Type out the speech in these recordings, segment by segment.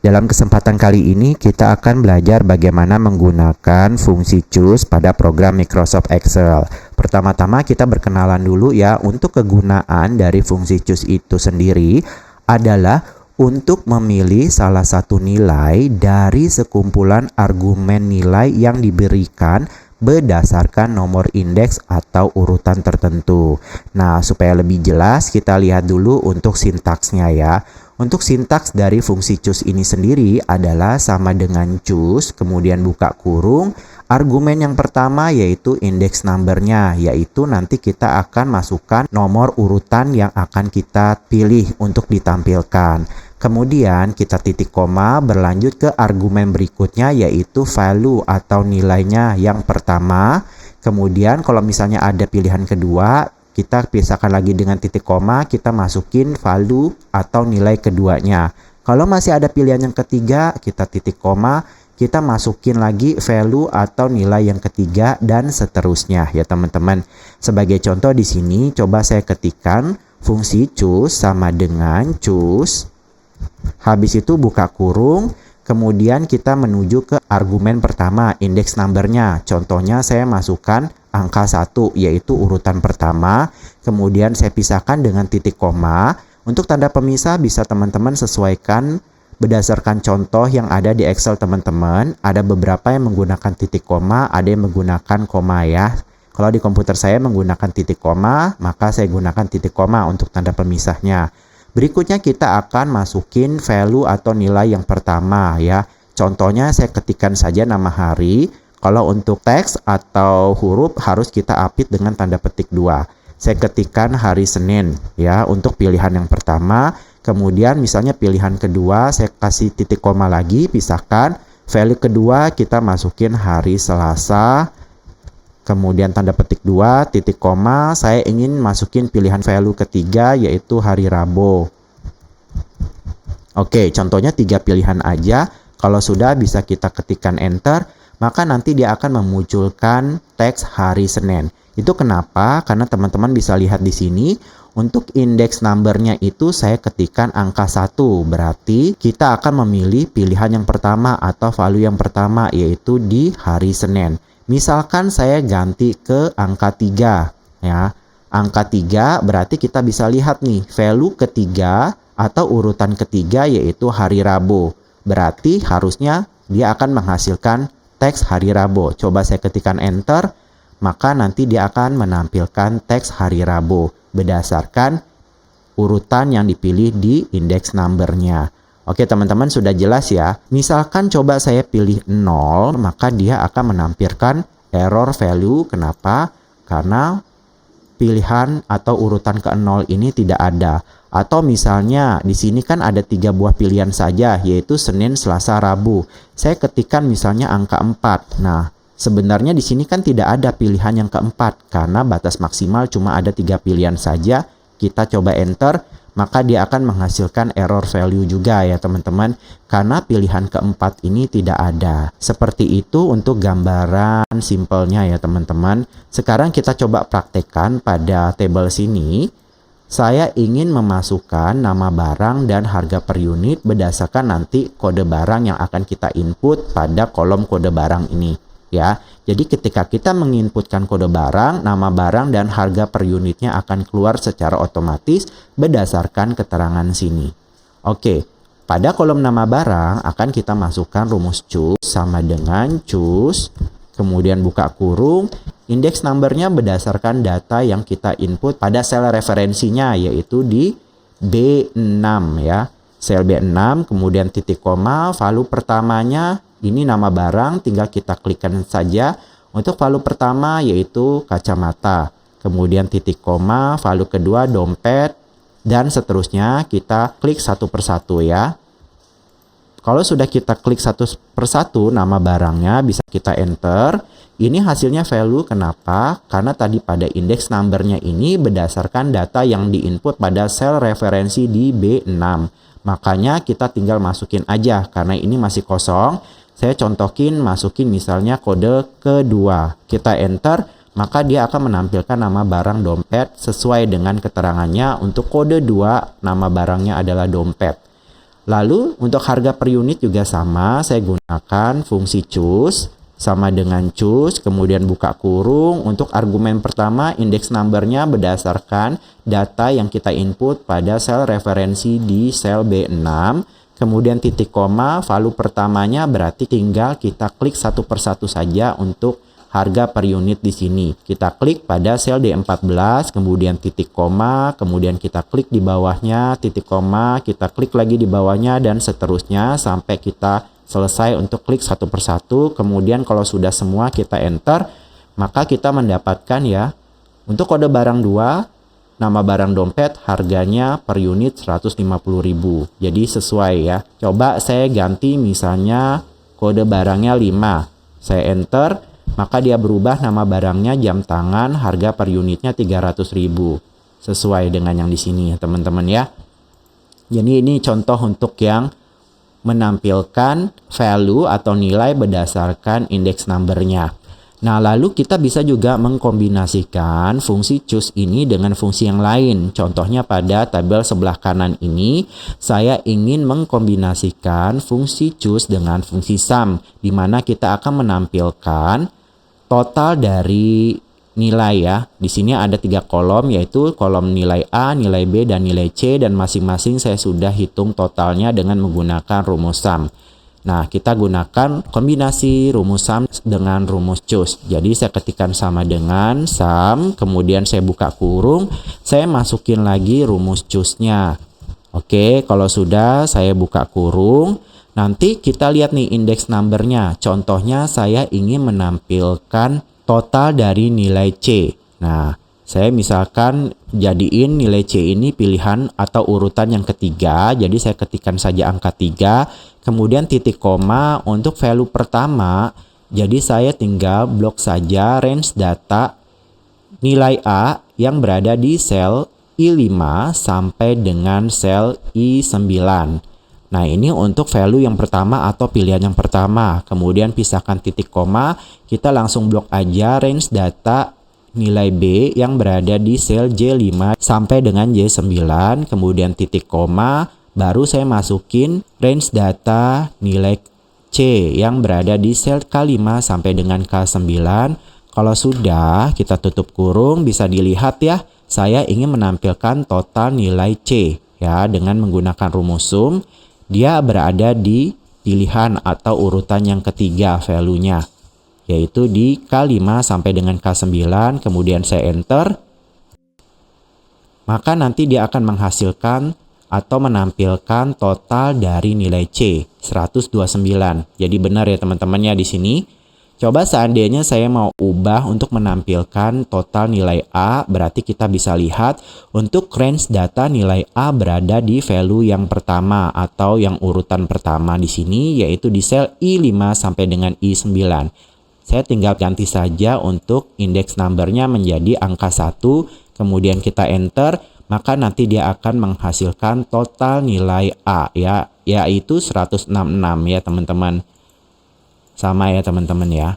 Dalam kesempatan kali ini kita akan belajar bagaimana menggunakan fungsi choose pada program Microsoft Excel. Pertama-tama kita berkenalan dulu ya, untuk kegunaan dari fungsi choose itu sendiri adalah untuk memilih salah satu nilai dari sekumpulan argumen nilai yang diberikan berdasarkan nomor indeks atau urutan tertentu. Nah, supaya lebih jelas kita lihat dulu untuk sintaksnya ya. Untuk sintaks dari fungsi choose ini sendiri adalah sama dengan choose, kemudian buka kurung, argumen yang pertama yaitu index number-nya, yaitu nanti kita akan masukkan nomor urutan yang akan kita pilih untuk ditampilkan. Kemudian kita titik koma berlanjut ke argumen berikutnya yaitu value atau nilainya yang pertama. Kemudian kalau misalnya ada pilihan kedua, kita pisahkan lagi dengan titik koma, kita masukin value atau nilai keduanya. Kalau masih ada pilihan yang ketiga, kita titik koma, kita masukin lagi value atau nilai yang ketiga dan seterusnya ya teman-teman. Sebagai contoh di sini coba saya ketikkan fungsi choose sama dengan choose. Habis itu buka kurung, kemudian kita menuju ke argumen pertama, index number-nya. Contohnya saya masukkan angka 1 yaitu urutan pertama, kemudian saya pisahkan dengan titik koma. Untuk tanda pemisah bisa teman-teman sesuaikan berdasarkan contoh yang ada di Excel teman-teman. Ada beberapa yang menggunakan titik koma, ada yang menggunakan koma ya. Kalau di komputer saya menggunakan titik koma, maka saya gunakan titik koma untuk tanda pemisahnya. Berikutnya kita akan masukin value atau nilai yang pertama ya. Contohnya saya ketikkan saja nama hari. Kalau untuk teks atau huruf harus kita apit dengan tanda petik 2. Saya ketikkan hari Senin ya untuk pilihan yang pertama. Kemudian misalnya pilihan kedua saya kasih titik koma lagi, pisahkan. Value kedua kita masukin hari Selasa. Kemudian tanda petik 2, titik koma, saya ingin masukin pilihan value ketiga yaitu hari Rabu. Oke, contohnya 3 pilihan aja. Kalau sudah bisa kita ketikkan enter, maka nanti dia akan memunculkan teks hari Senin. Itu kenapa? Karena teman-teman bisa lihat di sini, untuk indeks number-nya itu saya ketikkan angka 1. Berarti kita akan memilih pilihan yang pertama atau value yang pertama yaitu di hari Senin. Misalkan saya ganti ke angka 3 ya. Angka 3 berarti kita bisa lihat nih value ketiga atau urutan ketiga yaitu hari Rabu. Berarti harusnya dia akan menghasilkan teks hari Rabu. Coba saya ketikkan enter, maka nanti dia akan menampilkan teks hari Rabu berdasarkan urutan yang dipilih di index number-nya. Oke teman-teman, sudah jelas ya. Misalkan coba saya pilih 0, maka dia akan menampilkan error value. Kenapa? Karena pilihan atau urutan ke 0 ini tidak ada. Atau misalnya di sini kan ada 3 buah pilihan saja yaitu Senin, Selasa, Rabu. Saya ketikkan misalnya angka 4. Nah, sebenarnya di sini kan tidak ada pilihan yang keempat karena batas maksimal cuma ada 3 pilihan saja. Kita coba enter, maka dia akan menghasilkan error value juga ya teman-teman, karena pilihan keempat ini tidak ada. Seperti itu untuk gambaran simpelnya ya teman-teman. Sekarang kita coba praktekkan pada tabel sini. Saya ingin memasukkan nama barang dan harga per unit berdasarkan nanti kode barang yang akan kita input pada kolom kode barang ini ya. Jadi ketika kita menginputkan kode barang, nama barang dan harga per unitnya akan keluar secara otomatis berdasarkan keterangan sini. Oke, pada kolom nama barang akan kita masukkan rumus choose sama dengan choose, kemudian buka kurung, index number-nya berdasarkan data yang kita input pada sel referensinya yaitu di B6 ya. Sel B6, kemudian titik koma, value pertamanya ini nama barang, tinggal kita klikkan saja. Untuk value pertama yaitu kacamata. Kemudian titik koma, value kedua dompet, dan seterusnya kita klik satu persatu ya. Kalau sudah kita klik satu persatu nama barangnya, bisa kita enter. Ini hasilnya value, kenapa? Karena tadi pada index number-nya ini berdasarkan data yang diinput pada sel referensi di B6. Makanya kita tinggal masukin aja, karena ini masih kosong. Saya masukin misalnya kode kedua. Kita enter, maka dia akan menampilkan nama barang dompet sesuai dengan keterangannya. Untuk kode 2, nama barangnya adalah dompet. Lalu untuk harga per unit juga sama, saya gunakan fungsi choose sama dengan choose, kemudian buka kurung. Untuk argumen pertama, index number-nya berdasarkan data yang kita input pada sel referensi di sel B6. Kemudian titik koma, value pertamanya berarti tinggal kita klik satu persatu saja untuk harga per unit di sini. Kita klik pada sel D14, kemudian titik koma, kemudian kita klik di bawahnya, titik koma, kita klik lagi di bawahnya, dan seterusnya sampai kita selesai untuk klik satu persatu. Kemudian kalau sudah semua kita enter, maka kita mendapatkan ya, untuk kode barang 2, nama barang dompet, harganya per unit 150.000. Jadi sesuai ya. Coba saya ganti misalnya kode barangnya 5. Saya enter, maka dia berubah nama barangnya jam tangan, harga per unitnya 300.000. Sesuai dengan yang di sini ya teman-teman ya. Jadi ini contoh untuk yang menampilkan value atau nilai berdasarkan index number-nya. Nah, lalu kita bisa juga mengkombinasikan fungsi choose ini dengan fungsi yang lain. Contohnya pada tabel sebelah kanan ini, saya ingin mengkombinasikan fungsi choose dengan fungsi sum, di mana kita akan menampilkan total dari nilai ya. Di sini ada 3 kolom, yaitu kolom nilai A, nilai B, dan nilai C, dan masing-masing saya sudah hitung totalnya dengan menggunakan rumus sum. Nah, kita gunakan kombinasi rumus sum dengan rumus choose. Jadi saya ketikkan sama dengan sum, kemudian saya buka kurung, saya masukin lagi rumus choose-nya. Oke, kalau sudah saya buka kurung, nanti kita lihat nih index number-nya. Contohnya saya ingin menampilkan total dari nilai C. Nah, saya misalkan jadiin nilai C ini pilihan atau urutan yang ketiga. Jadi saya ketikkan saja angka 3. Kemudian titik koma untuk value pertama. Jadi saya tinggal blok saja range data nilai A yang berada di sel I5 sampai dengan sel I9. Nah, ini untuk value yang pertama atau pilihan yang pertama. Kemudian pisahkan titik koma, kita langsung blok aja range data nilai B yang berada di sel J5 sampai dengan J9. Kemudian titik koma, baru saya masukin range data nilai C yang berada di sel K5 sampai dengan K9. Kalau sudah, kita tutup kurung, bisa dilihat ya, saya ingin menampilkan total nilai C ya dengan menggunakan rumus sum. Dia berada di pilihan atau urutan yang ketiga value-nya, yaitu di K5 sampai dengan K9. Kemudian saya enter, maka nanti dia akan menghasilkan atau menampilkan total dari nilai C 129. Jadi benar ya teman-teman ya di sini. Coba seandainya saya mau ubah untuk menampilkan total nilai A, berarti kita bisa lihat untuk range data nilai A berada di value yang pertama atau yang urutan pertama di sini, yaitu di sel I5 sampai dengan I9. Saya tinggal ganti saja untuk index number-nya menjadi angka 1, kemudian kita enter, maka nanti dia akan menghasilkan total nilai A ya, yaitu 166 ya teman-teman. Sama ya teman-teman ya.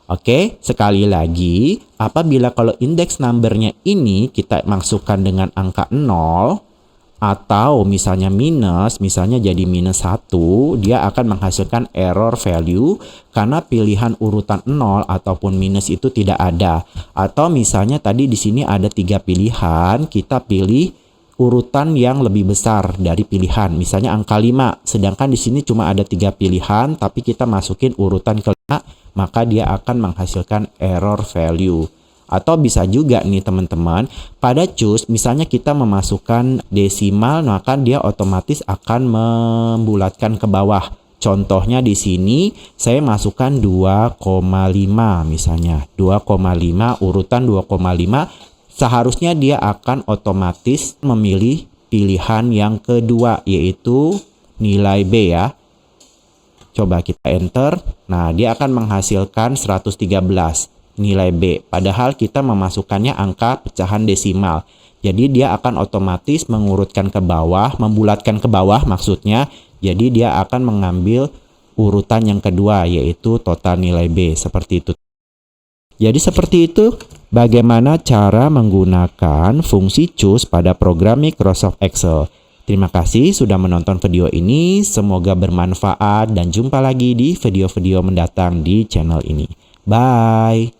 Oke, sekali lagi, apabila kalau index number-nya ini kita masukkan dengan angka 0 atau misalnya minus, misalnya jadi minus 1, dia akan menghasilkan error value karena pilihan urutan 0 ataupun minus itu tidak ada. Atau misalnya tadi di sini ada 3 pilihan, kita pilih urutan yang lebih besar dari pilihan, misalnya angka 5, sedangkan di sini cuma ada 3 pilihan, tapi kita masukin urutan ke-5, maka dia akan menghasilkan error value. Atau bisa juga nih teman-teman, pada choose misalnya kita memasukkan desimal, maka dia otomatis akan membulatkan ke bawah. Contohnya di sini saya masukkan 2,5 misalnya, 2,5 urutan 2,5. Seharusnya dia akan otomatis memilih pilihan yang kedua, yaitu nilai B ya. Coba kita enter. Nah, dia akan menghasilkan 113 nilai B. Padahal kita memasukkannya angka pecahan desimal. Jadi dia akan otomatis mengurutkan ke bawah, membulatkan ke bawah maksudnya. Jadi dia akan mengambil urutan yang kedua, yaitu total nilai B. Seperti itu. Jadi seperti itu bagaimana cara menggunakan fungsi choose pada program Microsoft Excel. Terima kasih sudah menonton video ini, semoga bermanfaat dan jumpa lagi di video-video mendatang di channel ini. Bye!